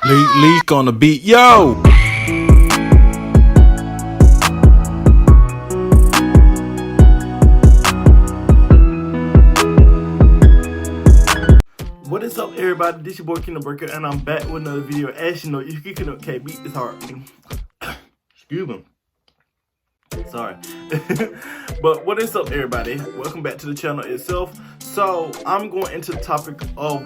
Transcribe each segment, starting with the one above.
Leak on the beat, yo! What is up, everybody? This your boy Kingdom Breaker, and I'm back with another video. As you know, if you can KB, it's hard. Excuse me. Sorry. But what is up, everybody? Welcome back to the channel itself. So I'm going into the topic of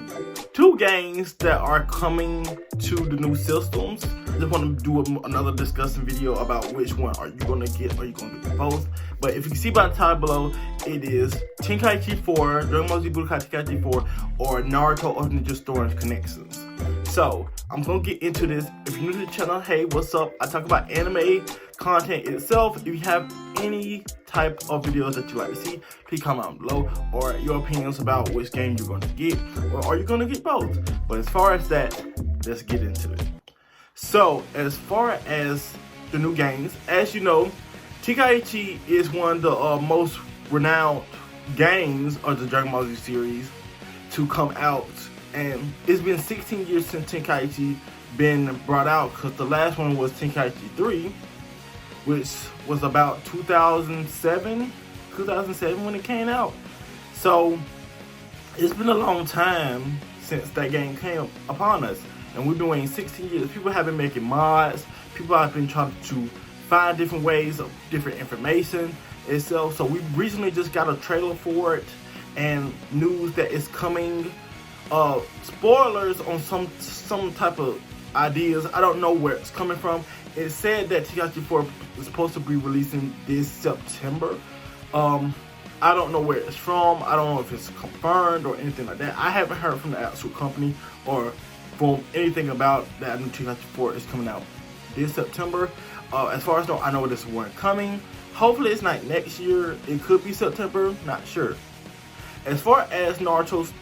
two games that are coming to the new systems. I just want to do another discussing video about which one are you going to get. Are you going to get both? But if you can see by the title below, it is Tenkaichi 4, Dragon Ball Z Budokai Tenkaichi 4, or Naruto Ultimate Storm Connections. So I'm going to get into this. If you're new to the channel, hey, what's up? I talk about anime content itself. If you have any type of videos that you like to see, please comment down below, or your opinions about which game you're going to get, or are you going to get both. But as far as that, let's get into it. So as far as the new games, as you know, Tenkaichi is one of the most renowned games of the Dragon Ball Z series to come out, and it's been 16 years since Tenkaichi been brought out, because the last one was Tenkaichi 3, which was about 2007 when it came out. So it's been a long time since that game came upon us, and we've been waiting 16 years. People have been making mods, people have been trying to find different ways of different information itself. So we recently just got a trailer for it and news that it's coming. Spoilers on some type of ideas. I don't know where it's coming from. It said that Tenkaichi 4 is supposed to be releasing this September. I don't know where it's from. I don't know if it's confirmed or anything like that. I haven't heard from the actual company or from anything about that new Tenkaichi 4 is coming out this September. As far as I know this one coming. Hopefully it's not next year. It could be September, not sure. As far as Naruto's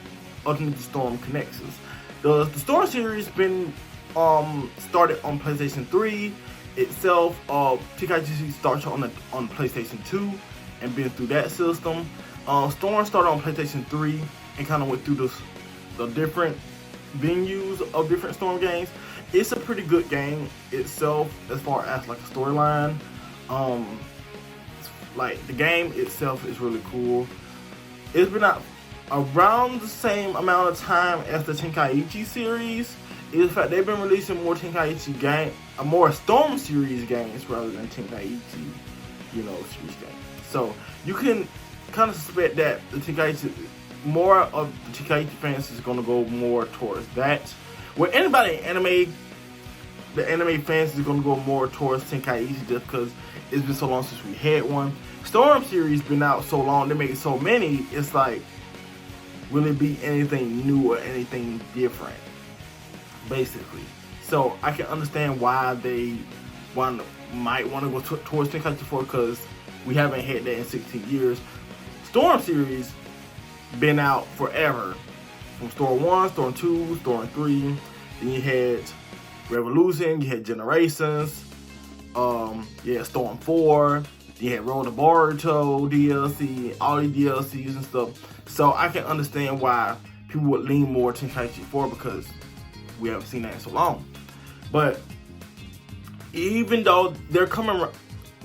Ultimate Storm Connections, the Storm series been started on PlayStation 3 itself. Tenkaichi started on PlayStation 2 and been through that system. Storm started on PlayStation 3 and kind of went through the different venues of different Storm games. It's a pretty good game itself as far as like a storyline. Like the game itself is really cool. It's been out around the same amount of time as the Tenkaichi series. In fact, they've been releasing more Tenkaichi more Storm series games rather than Tenkaichi, series games. So you can kind of suspect that the Tenkaichi, more of the Tenkaichi fans is going to go more towards that. With anybody in the anime fans is going to go more towards Tenkaichi just because it's been so long since we had one. Storm series been out so long, they make so many, it's like, will it be anything new or anything different, basically? So I can understand why they might want to go towards Tenkaichi 4, because we haven't had that in 16 years. Storm series been out forever, from Storm 1, Storm 2, Storm 3, then you had Revolution, you had Generations, Storm 4, you had Road to Boruto DLC, all these DLCs and stuff. So I can understand why people would lean more to Tenkaichi 4, because we haven't seen that in so long. But even though they're coming,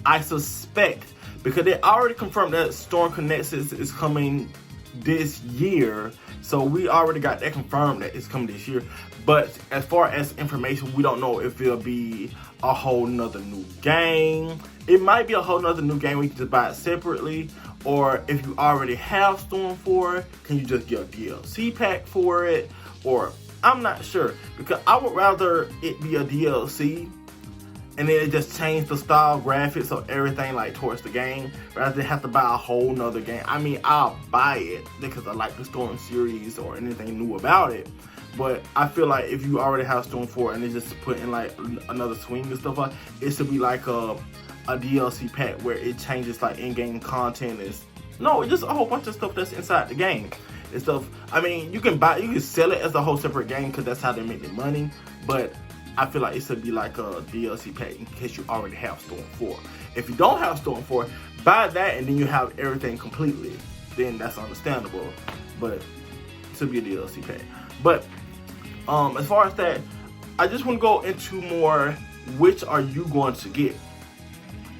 I suspect, because they already confirmed that Storm Connections is coming this year, so we already got that confirmed that it's coming this year. But as far as information, we don't know if it'll be a whole nother new game. It might be a whole nother new game. We can just buy it separately, or if you already have Storm 4, can you just get a DLC pack for it? Or I'm not sure, because I would rather it be a DLC and then it just change the style, graphics, or everything like towards the game, rather than have to buy a whole nother game. I mean, I'll buy it because I like the Storm series or anything new about it, but I feel like if you already have Storm 4 and they just put in like another swing and stuff like, it should be like a DLC pack where it changes like in-game content. It's just a whole bunch of stuff that's inside the game and stuff. I mean, you can sell it as a whole separate game, because that's how they make their money, but I feel like it should be like a DLC pack in case you already have Storm 4. If you don't have Storm 4, buy that and then you have everything completely. Then that's understandable, but it should be a DLC pack. But as far as that, I just want to go into more, which are you going to get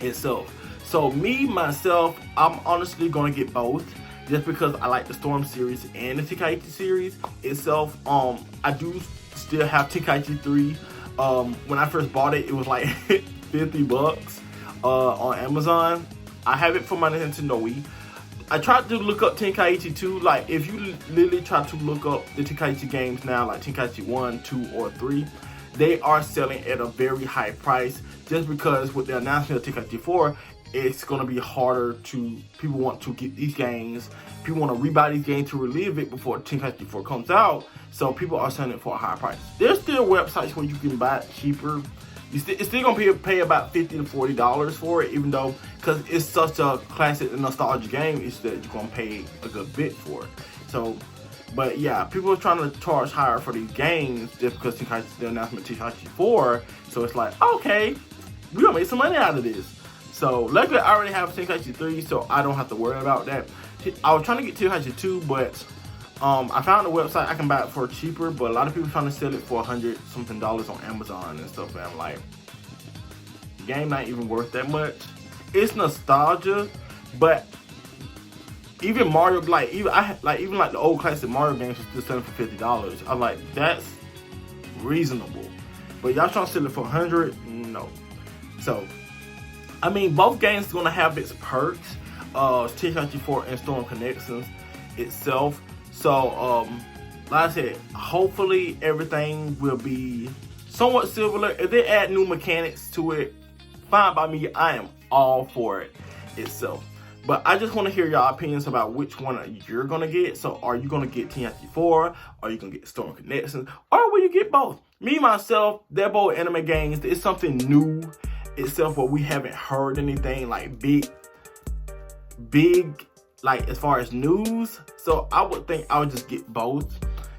itself. So me, myself, I'm honestly going to get both, just because I like the Storm series and the Tenkaichi series itself. I do still have Tenkaichi 3. When I first bought it, it was like $50 on Amazon. I have it for my Nintendo Wii. I tried to look up Tenkaichi 2. Like, if you literally try to look up the Tenkaichi games now, like Tenkaichi 1, 2, or 3, they are selling at a very high price, just because with the announcement of Tenkaichi 4, it's going to be harder to, people want to get these games, people want to rebuy these games to relive it before Tenkaichi 4 comes out, so people are selling it for a higher price. There's still websites where you can buy it cheaper. It's still going to pay about $50 to $40 for it, even though, because it's such a classic and nostalgic game, it's that you're going to pay a good bit for it. So, but yeah, people are trying to charge higher for these games just because Tenkaichi, the announcement of Tenkaichi 4, so it's like, okay, we're going to make some money out of this. So, luckily I already have Tenkaichi 3, so I don't have to worry about that. I was trying to get Tenkaichi 2, but I found a website I can buy it for cheaper, but a lot of people trying to sell it for $100-something on Amazon and stuff, and I'm like, the game not even worth that much. It's nostalgia, but even Mario, even the old classic Mario games are still selling for $50. I'm like, that's reasonable. But y'all trying to sell it for $100? No. So, I mean, both games are gonna have its perks. Tenkaichi 4 and Storm Connections itself. So, like I said, hopefully everything will be somewhat similar. If they add new mechanics to it, fine by me. I am all for it itself. But I just want to hear y'all opinions about which one you're gonna get. So, are you gonna get Tenkaichi 4? Are you gonna get Storm Connections? Or will you get both? Me, myself, they're both anime games. It's something new itself, where we haven't heard anything like big, like as far as news. So I would think I would just get both,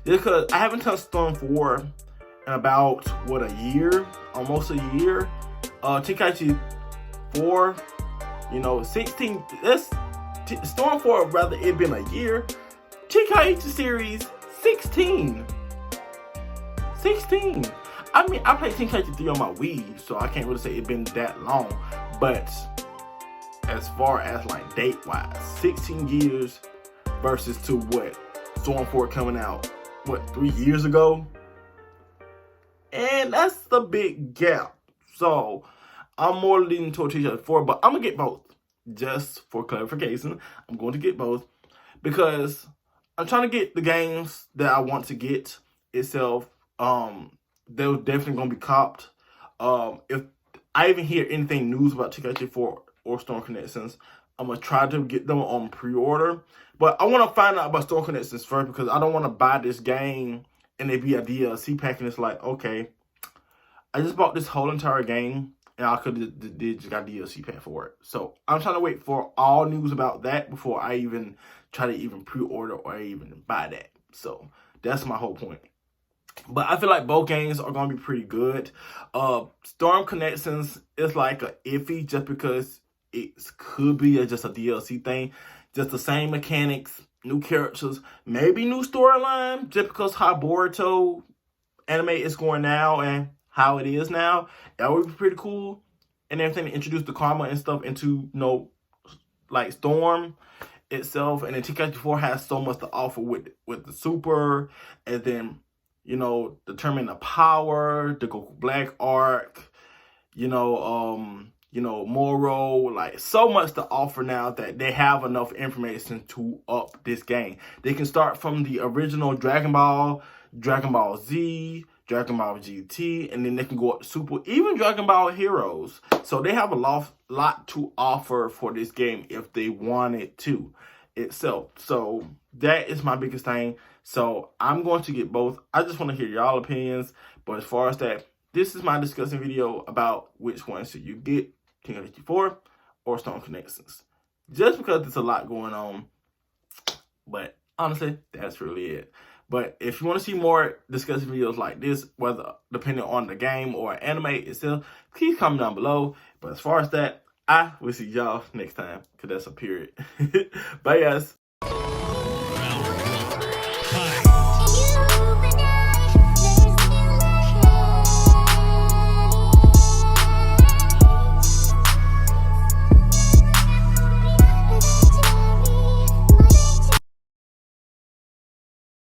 just because I haven't touched Storm 4 in about what, a year, almost a year. Tenkaichi 4, 16. Storm 4, rather it been a year. Tenkaichi series 16. I mean, I played Tenkaichi 3 on my Wii, so I can't really say it's been that long. But as far as like date-wise, 16 years versus to what, Storm 4 coming out, what, 3 years ago? And that's the big gap. So I'm more leaning toward Tenkaichi 4, but I'm gonna get both. Just for clarification, I'm going to get both, because I'm trying to get the games that I want to get itself. They're definitely gonna be copped. If I even hear anything news about Tenkaichi 4 or Storm Connections, I'm gonna try to get them on pre-order. But I want to find out about Storm Connections first, because I don't want to buy this game and it be a DLC pack, and it's like, okay, I just bought this whole entire game and I could have just got DLC pack for it. So I'm trying to wait for all news about that before I even try to even pre-order or even buy that. So that's my whole point. But I feel like both games are going to be pretty good. Storm Connections is like a iffy, just because it could be just a DLC thing. Just the same mechanics, new characters, maybe new storyline, just because how Boruto anime is going now and how it is now. That would be pretty cool. And everything to introduce the karma and stuff into, like Storm itself. And then Tenkaichi 4 has so much to offer with the super, and then determine the power, the Goku Black arc, Moro, like so much to offer now that they have enough information to up this game. They can start from the original Dragon Ball, Dragon Ball Z, Dragon Ball GT, and then they can go up to Super, even Dragon Ball Heroes. So they have a lot to offer for this game if they wanted to itself. So that is my biggest thing. So I'm going to get both. I just want to hear y'all opinions. But as far as that, this is my discussing video about which one should you get, Tenkaichi 4 or Storm Connections. Just because there's a lot going on. But honestly, that's really it. But if you want to see more discussion videos like this, whether depending on the game or anime itself, please comment down below. But as far as that, I will see y'all next time, because that's a period. Bye, guys.